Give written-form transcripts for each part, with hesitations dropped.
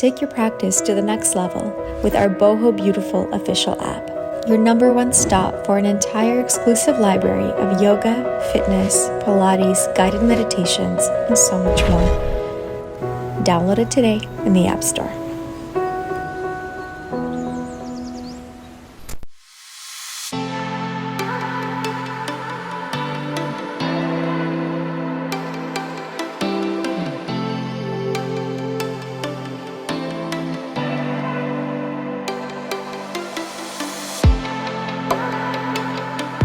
take your practice to the next level with our Boho Beautiful official app, your #1 stop for an entire exclusive library of yoga, fitness, Pilates, guided meditations, and so much more. Download it today in the App Store.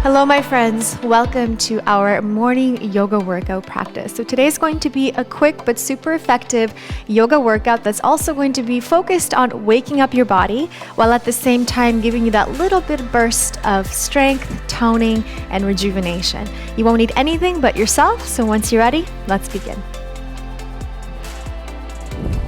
Hello, my friends. Welcome to our morning yoga workout practice. So today's going to be a quick but super effective yoga workout that's also going to be focused on waking up your body while at the same time giving you that little bit burst of strength, toning, and rejuvenation. You won't need anything but yourself. So once you're ready, let's begin.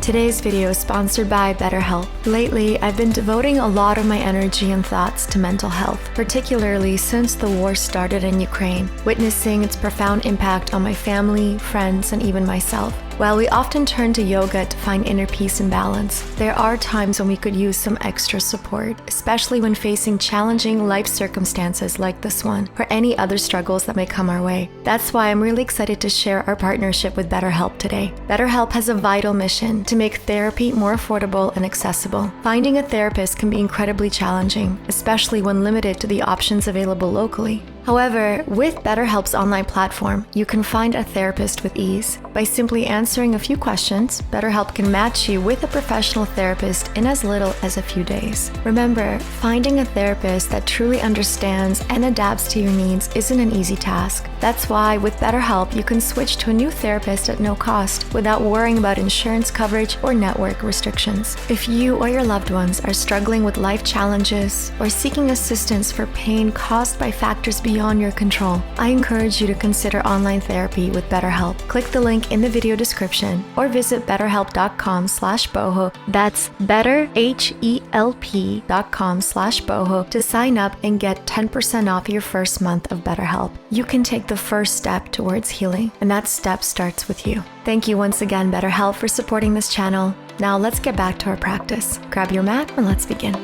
Today's video is sponsored by BetterHelp. Lately, I've been devoting a lot of my energy and thoughts to mental health, particularly since the war started in Ukraine, witnessing its profound impact on my family, friends, and even myself. While we often turn to yoga to find inner peace and balance, there are times when we could use some extra support, especially when facing challenging life circumstances like this one, or any other struggles that may come our way. That's why I'm really excited to share our partnership with BetterHelp today. BetterHelp has a vital mission to make therapy more affordable and accessible. Finding a therapist can be incredibly challenging, especially when limited to the options available locally. However, with BetterHelp's online platform, you can find a therapist with ease. By simply answering a few questions, BetterHelp can match you with a professional therapist in as little as a few days. Remember, finding a therapist that truly understands and adapts to your needs isn't an easy task. That's why with BetterHelp, you can switch to a new therapist at no cost without worrying about insurance coverage or network restrictions. If you or your loved ones are struggling with life challenges or seeking assistance for pain caused by factors beyond your control, I encourage you to consider online therapy with BetterHelp. Click the link in the video description or visit betterhelp.com/boho. That's betterhelp.com/boho to sign up and get 10% off your first month of BetterHelp. You can take the first step towards healing, and that step starts with you. Thank you once again, BetterHelp, for supporting this channel. Now let's get back to our practice. Grab your mat and let's begin.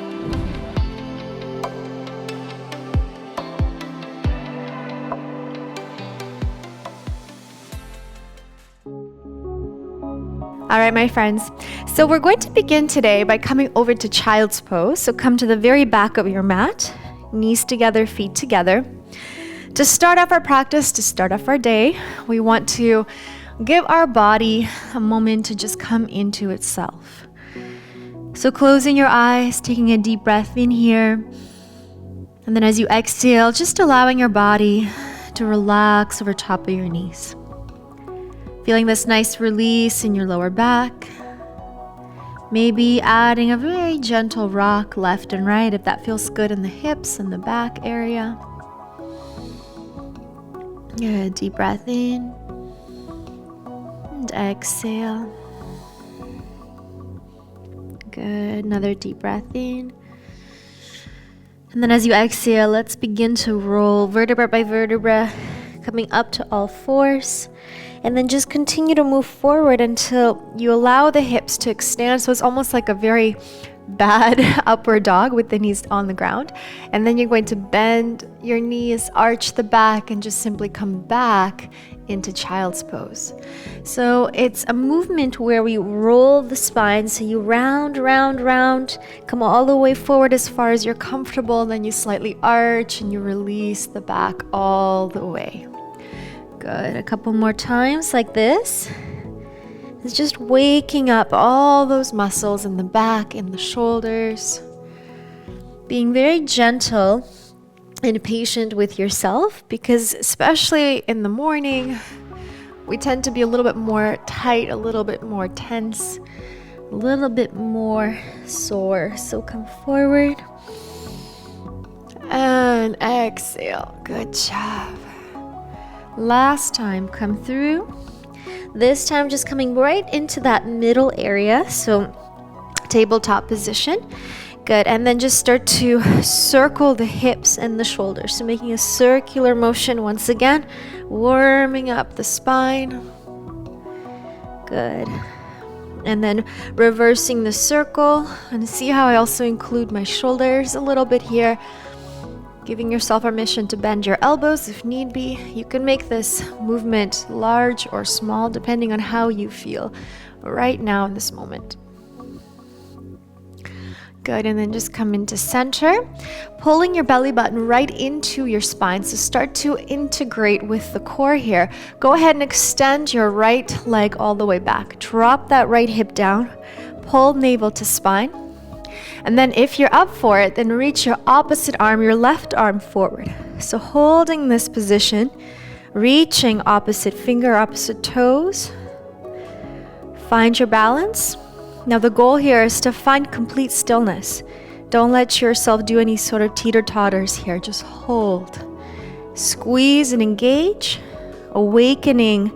All right, my friends. So we're going to begin today by coming over to child's pose. So come to the very back of your mat, knees together, feet together. To start off our practice, to start off our day, we want to give our body a moment to just come into itself. So closing your eyes, taking a deep breath in here. And then as you exhale, just allowing your body to relax over top of your knees. Feeling this nice release in your lower back. Maybe adding a very gentle rock left and right if that feels good in the hips and the back area. Good, deep breath in and exhale. Good, another deep breath in. And then as you exhale, let's begin to roll vertebra by vertebra, coming up to all fours. And then just continue to move forward until you allow the hips to extend. So it's almost like a very bad upward dog with the knees on the ground. And then you're going to bend your knees, arch the back, and just simply come back into child's pose. So it's a movement where we roll the spine. So you round, come all the way forward as far as you're comfortable. Then you slightly arch and you release the back all the way. Good. A couple more times like this. It's just waking up all those muscles in the back and the shoulders. Being very gentle and patient with yourself, because especially in the morning, we tend to be a little bit more tight, a little bit more tense, a little bit more sore. So come forward and exhale. Good job. Last time, come through. This time just coming right into that middle area, so tabletop position. Good, and then just start to circle the hips and the shoulders. So making a circular motion once again, warming up the spine. Good. And then reversing the circle. And see how I also include my shoulders a little bit here. Giving yourself permission to bend your elbows if need be. You can make this movement large or small depending on how you feel right now in this moment. Good, and then just come into center, pulling your belly button right into your spine. So start to integrate with the core here. Go ahead and extend your right leg all the way back. Drop that right hip down, pull navel to spine. And then if you're up for it, then reach your opposite arm, your left arm forward. So holding this position, reaching opposite finger, opposite toes. Find your balance. Now the goal here is to find complete stillness. Don't let yourself do any sort of teeter-totters here. Just hold. Squeeze and engage, awakening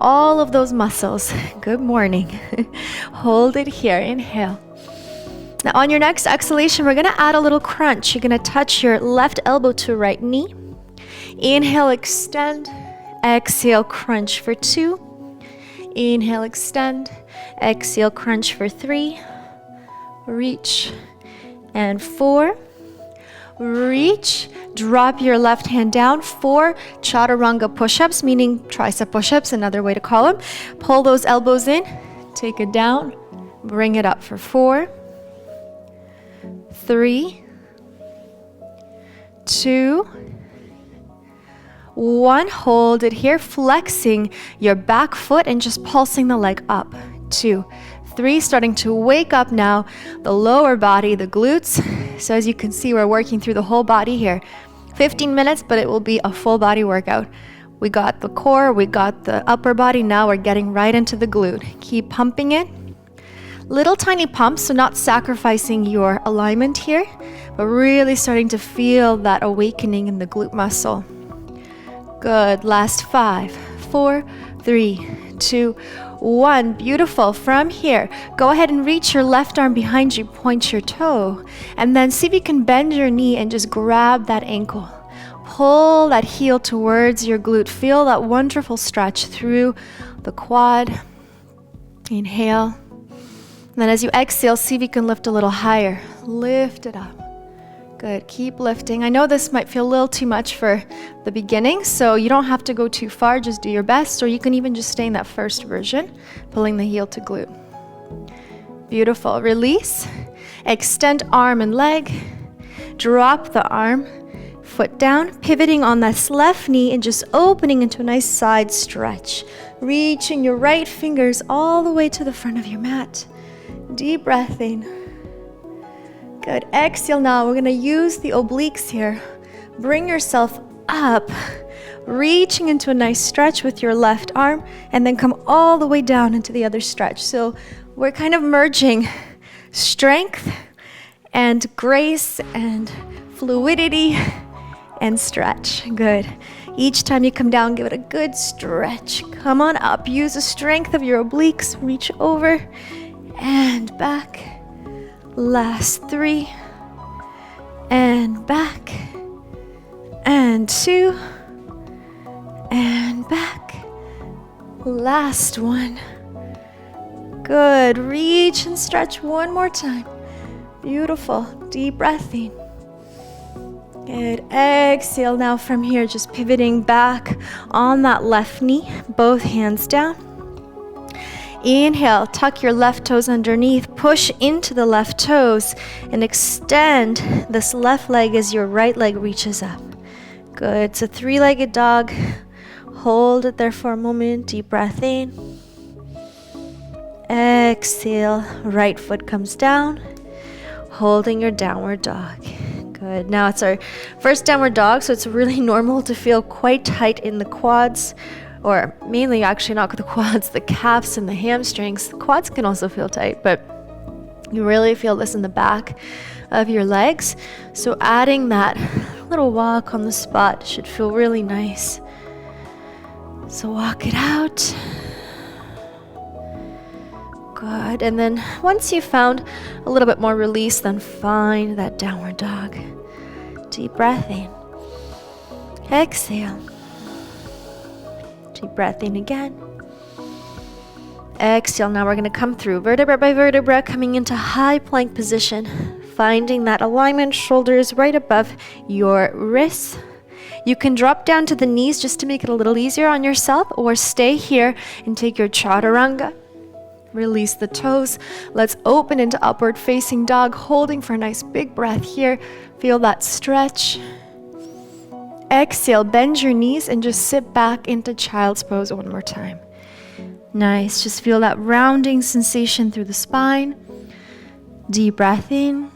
all of those muscles. Good morning. Hold it here. Inhale. Now on your next exhalation, we're going to add a little crunch. You're going to touch your left elbow to right knee. Inhale, extend. Exhale, crunch for 2. Inhale, extend. Exhale, crunch for 3. Reach. And 4. Reach. Drop your left hand down. 4 chaturanga push-ups, meaning tricep push-ups, another way to call them. Pull those elbows in. Take it down. Bring it up for 4. 3, 2, 1. Hold it here, flexing your back foot and just pulsing the leg up. 2, 3, starting to wake up now, the lower body, the glutes. So as you can see, we're working through the whole body here. 15 minutes, but it will be a full body workout. We got the core, we got the upper body, now we're getting right into the glute. Keep pumping it. Little tiny pumps, so not sacrificing your alignment here, but really starting to feel that awakening in the glute muscle. Good. Last 5, 4, 3, 2, 1. Beautiful. From here, go ahead and reach your left arm behind you, point your toe, and then see if you can bend your knee and just grab that ankle. Pull that heel towards your glute. Feel that wonderful stretch through the quad. Inhale. And then as you exhale, see if you can lift a little higher. Lift it up. Good. Keep lifting. I know this might feel a little too much for the beginning, so you don't have to go too far. Just do your best, or you can even just stay in that first version, pulling the heel to glute. Beautiful. Release. Extend arm and leg. Drop the arm, foot down, pivoting on this left knee and just opening into a nice side stretch. Reaching your right fingers all the way to the front of your mat. Deep breath in. Good. Exhale now. We're going to use the obliques here. Bring yourself up, reaching into a nice stretch with your left arm, and then come all the way down into the other stretch. So we're kind of merging strength and grace and fluidity and stretch. Good. Each time you come down, give it a good stretch. Come on up. Use the strength of your obliques. Reach over and back. Last 3. And back. And 2. And back. Last 1. Good. Reach and stretch one more time. Beautiful. Deep breath in. Good. Exhale now from here, just pivoting back on that left knee, both hands down. Inhale, tuck your left toes underneath, push into the left toes, and extend this left leg as your right leg reaches up. Good. It's a 3-legged dog. Hold it there for a moment. Deep breath in. Exhale, right foot comes down, holding your downward dog. Good. Now it's our first downward dog, so it's really normal to feel quite tight in the quads, or mainly actually not the quads, the calves and the hamstrings. The quads can also feel tight, but you really feel this in the back of your legs. So adding that little walk on the spot should feel really nice. So walk it out. Good. And then once you've found a little bit more release, then find that downward dog. Deep breath in. Exhale. Deep breath in again. Exhale. Now we're going to come through vertebra by vertebra, coming into high plank position, finding that alignment, shoulders right above your wrists. You can drop down to the knees just to make it a little easier on yourself, or stay here and take your chaturanga. Release the toes. Let's open into upward facing dog, holding for a nice big breath here. Feel that stretch. Exhale, bend your knees and just sit back into child's pose one more time. Nice, just feel that rounding sensation through the spine. Deep breath in.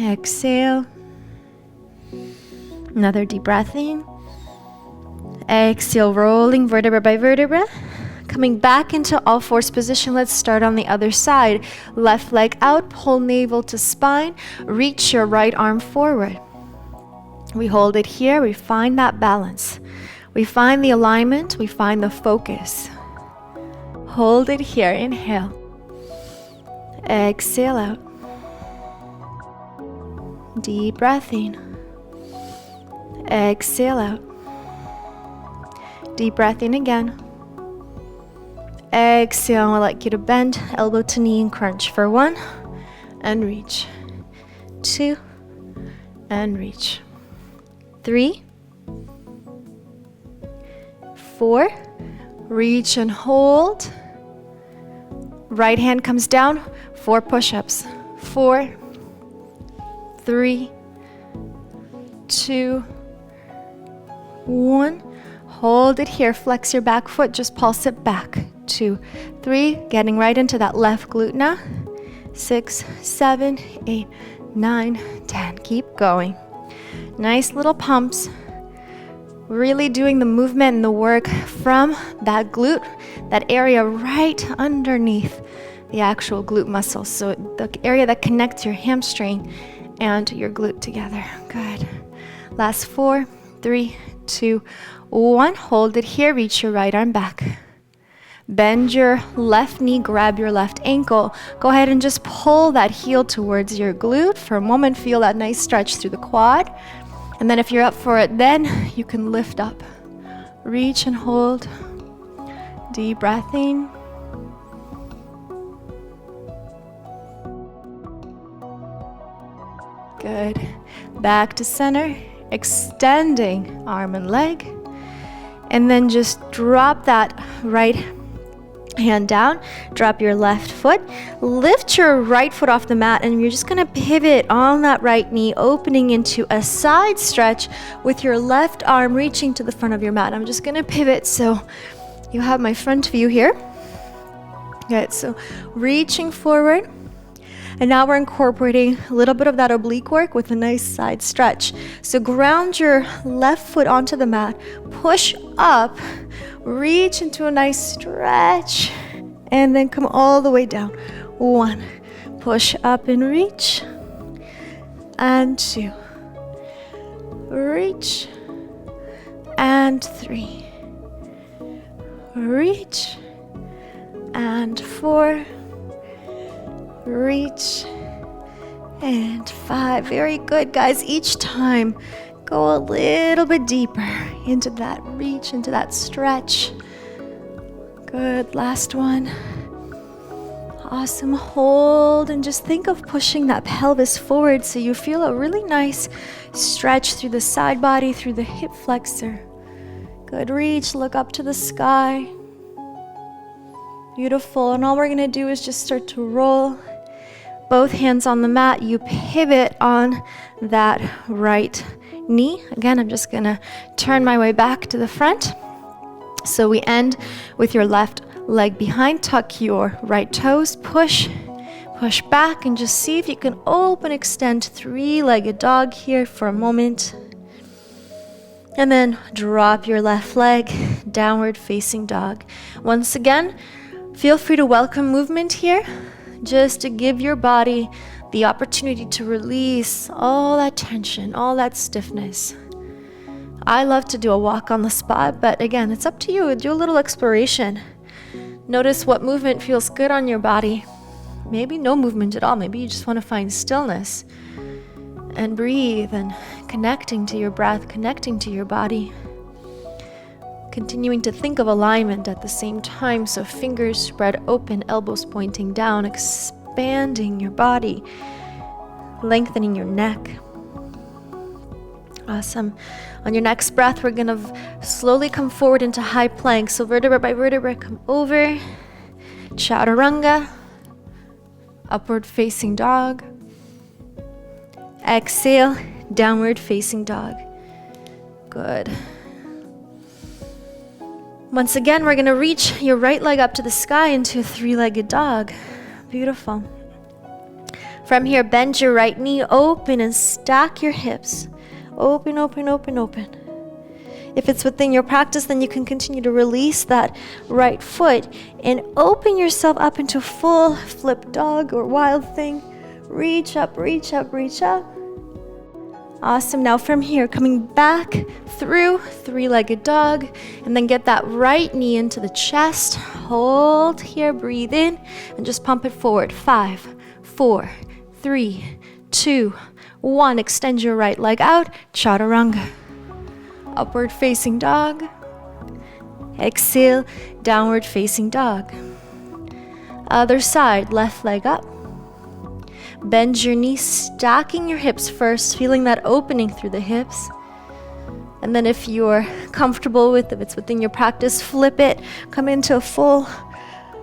Exhale. Another deep breath in. Exhale, rolling vertebra by vertebra. Coming back into all fours position, let's start on the other side. Left leg out, pull navel to spine, reach your right arm forward. We hold it here, we find that balance. We find the alignment, we find the focus. Hold it here, inhale. Exhale out. Deep breath in. Exhale out. Deep breath in again. Exhale, I'd like you to bend, elbow to knee and crunch for 1, and reach. 2, and reach. 3, 4, reach and hold. Right hand comes down, 4 push-ups. 4, 3, 2, 1. Hold it here, flex your back foot, just pulse it back. 2, 3, getting right into that left glute now. 6, 7, 8, 9, 10. Keep going. Nice little pumps. Really doing the movement and the work from that glute, that area right underneath the actual glute muscle. So the area that connects your hamstring and your glute together. Good. Last 4, 3, 2, 1. Hold it here, reach your right arm back. Bend your left knee, grab your left ankle. Go ahead and just pull that heel towards your glute. For a moment, feel that nice stretch through the quad. And then if you're up for it, then you can lift up. Reach and hold. Deep breath in. Good. Back to center. Extending arm and leg. And then just drop that right hand down, drop your left foot, lift your right foot off the mat, and you're just gonna pivot on that right knee, opening into a side stretch with your left arm reaching to the front of your mat. I'm just gonna pivot so you have my front view here. Good, so reaching forward. And now we're incorporating a little bit of that oblique work with a nice side stretch. So ground your left foot onto the mat, push up, reach into a nice stretch, and then come all the way down. 1, push up and reach, and 2, reach, and 3, reach, and 4, reach, and 5. Very good, guys. Each time, go a little bit deeper into that reach, into that stretch. Good. Last one. Awesome. Hold and just think of pushing that pelvis forward so you feel a really nice stretch through the side body, through the hip flexor. Good. Reach, look up to the sky. Beautiful. And all we're going to do is just start to roll. Both hands on the mat, you pivot on that right knee. Again, I'm just gonna turn my way back to the front. So we end with your left leg behind, tuck your right toes, push back, and just see if you can open, extend, 3-legged dog here for a moment. And then drop your left leg, downward facing dog. Once again, feel free to welcome movement here, just to give your body the opportunity to release all that tension, all that stiffness. I love to do a walk on the spot, but again, it's up to you. Do a little exploration. Notice what movement feels good on your body. Maybe no movement at all. Maybe you just want to find stillness and breathe and connecting to your breath, connecting to your body. Continuing to think of alignment at the same time, so fingers spread open, elbows pointing down, expanding your body, lengthening your neck. Awesome. On your next breath, we're gonna slowly come forward into high plank. So vertebra by vertebra, come over. Chaturanga. Upward facing dog. Exhale, downward facing dog. Good. Once again, we're gonna reach your right leg up to the sky into a three-legged dog. Beautiful. From here, bend your right knee open and stack your hips. Open, open, open, open. If it's within your practice, then you can continue to release that right foot and open yourself up into full flip dog or wild thing. Reach up, reach up, reach up. Awesome. Now from here, coming back through three-legged dog, and then get that right knee into the chest. Hold here, breathe in, and just pump it forward. 5, 4, 3, 2, 1. Extend your right leg out. Chaturanga. Upward facing dog. Exhale, downward facing dog. Other side, left leg up. Bend your knees, stacking your hips first, feeling that opening through the hips. And then if you're comfortable with, if it's within your practice, flip it. Come into a full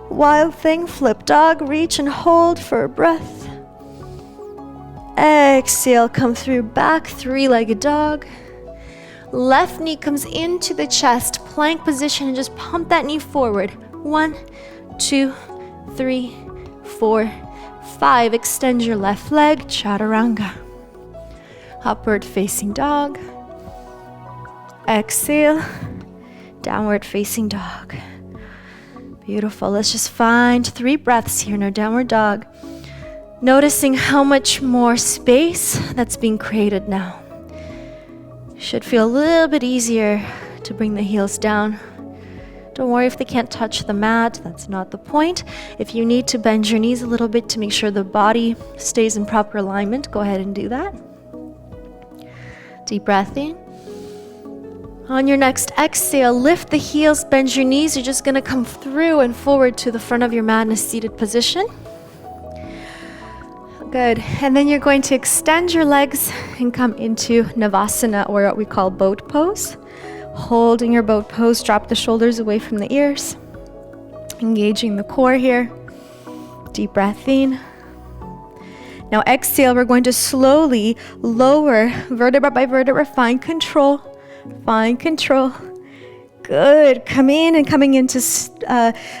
wild thing, flip dog, reach and hold for a breath. Exhale, come through back, three-legged dog. Left knee comes into the chest, plank position, and just pump that knee forward. 1, 2, 3, 4, 5. Extend your left leg, chaturanga. Upward facing dog. Exhale, downward facing dog. Beautiful. Let's just find 3 breaths here in our downward dog. Noticing how much more space that's being created now. Should feel a little bit easier to bring the heels down. Don't worry if they can't touch the mat, that's not the point. If you need to bend your knees a little bit to make sure the body stays in proper alignment, go ahead and do that. Deep breath in. On your next exhale, lift the heels, bend your knees. You're just gonna come through and forward to the front of your mat in a seated position. Good. And then you're going to extend your legs and come into Navasana, or what we call boat pose. Holding your boat pose, drop the shoulders away from the ears. Engaging the core here. Deep breath in. Now exhale, we're going to slowly lower vertebra by vertebra. Find control. Find control. Good. Come in and coming into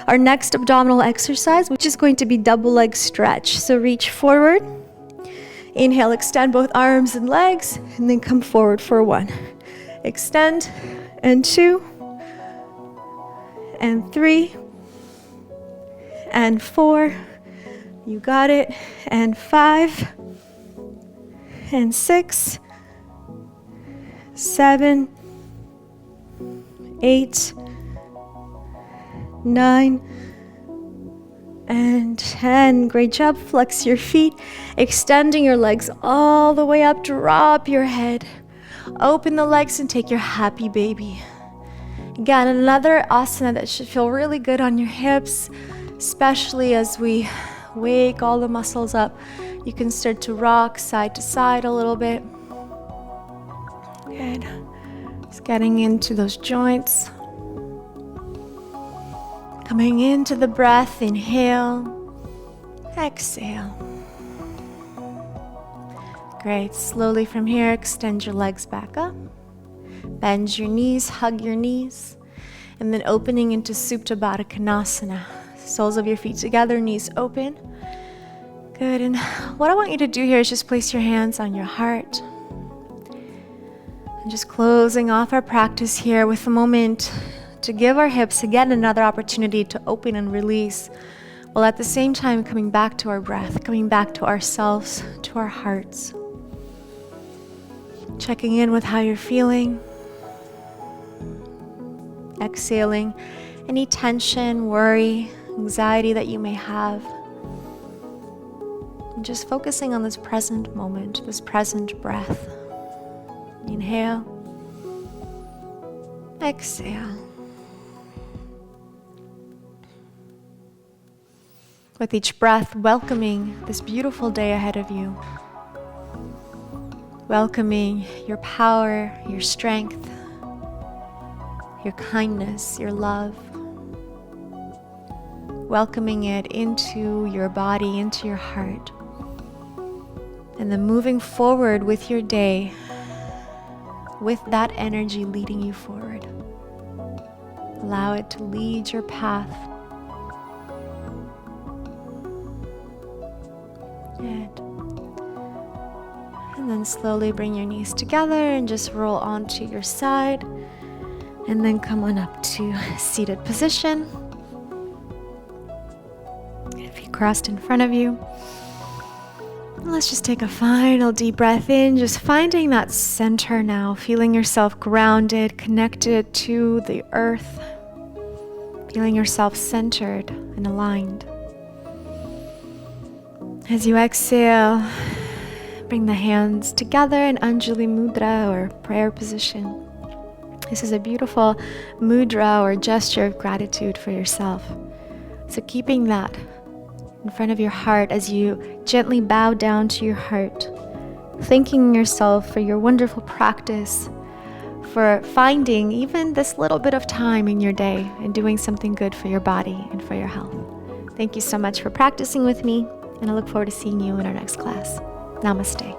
our next abdominal exercise, which is going to be double leg stretch. So reach forward. Inhale, extend both arms and legs, and then come forward for 1. Extend, and 2, and 3, and 4. You got it. And 5, and 6, 7, 8, 9, and 10. Great job. Flex your feet, extending your legs all the way up. Drop your head. Open the legs and take your happy baby. Again, another asana that should feel really good on your hips, especially as we wake all the muscles up. You can start to rock side to side a little bit. Good. Just getting into those joints. Coming into the breath, inhale, exhale. Great. Slowly from here, extend your legs back up. Bend your knees, hug your knees, and then opening into Supta Baddha Konasana. Soles of your feet together, knees open. Good. And what I want you to do here is just place your hands on your heart. And just closing off our practice here with a moment to give our hips again another opportunity to open and release, while at the same time coming back to our breath, coming back to ourselves, to our hearts. Checking in with how you're feeling. Exhaling any tension, worry, anxiety that you may have. And just focusing on this present moment, this present breath. Inhale. Exhale. With each breath, welcoming this beautiful day ahead of you. Welcoming your power, your strength, your kindness, your love. Welcoming it into your body, into your heart. And then moving forward with your day, with that energy leading you forward. Allow it to lead your path. Good. And then slowly bring your knees together and just roll onto your side. And then come on up to seated position. Feet crossed in front of you. Let's just take a final deep breath in, just finding that center now, feeling yourself grounded, connected to the earth, feeling yourself centered and aligned. As you exhale, bring the hands together in Anjali Mudra or prayer position. This is a beautiful mudra or gesture of gratitude for yourself. So keeping that in front of your heart as you gently bow down to your heart, thanking yourself for your wonderful practice, for finding even this little bit of time in your day and doing something good for your body and for your health. Thank you so much for practicing with me, and I look forward to seeing you in our next class. Namaste.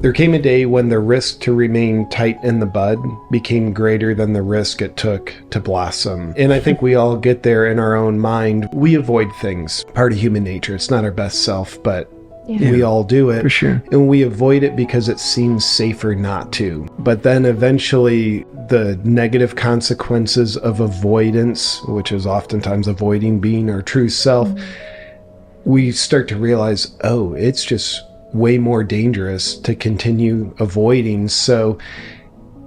There came a day when the risk to remain tight in the bud became greater than the risk it took to blossom. And I think we all get there in our own mind. We avoid things. Part of human nature. It's not our best self, but we all do it. For sure. And we avoid it because it seems safer not to. But then eventually the negative consequences of avoidance, which is oftentimes avoiding being our true self, we start to realize, oh, it's just way more dangerous to continue avoiding. So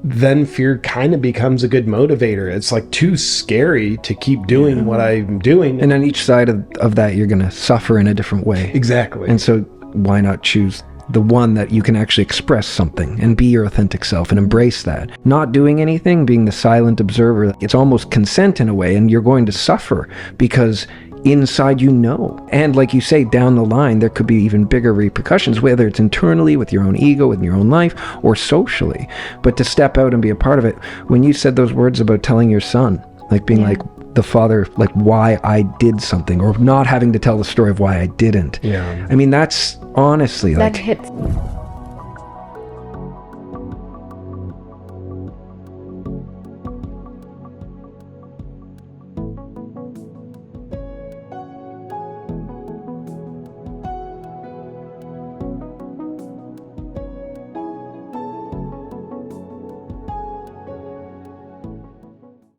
then fear kind of becomes a good motivator. It's like too scary to keep doing what I'm doing. And on each side of that, you're going to suffer in a different way. Exactly. And so why not choose the one that you can actually express something and be your authentic self and embrace that? Not doing anything, being the silent observer, it's almost consent in a way, and you're going to suffer because inside you know. And like you say, down the line, there could be even bigger repercussions, whether it's internally with your own ego, with your own life, or socially. But to step out and be a part of it, when you said those words about telling your son, like being like the father, like why I did something, or not having to tell the story of why I didn't. Yeah. I mean, that's honestly That like... hits.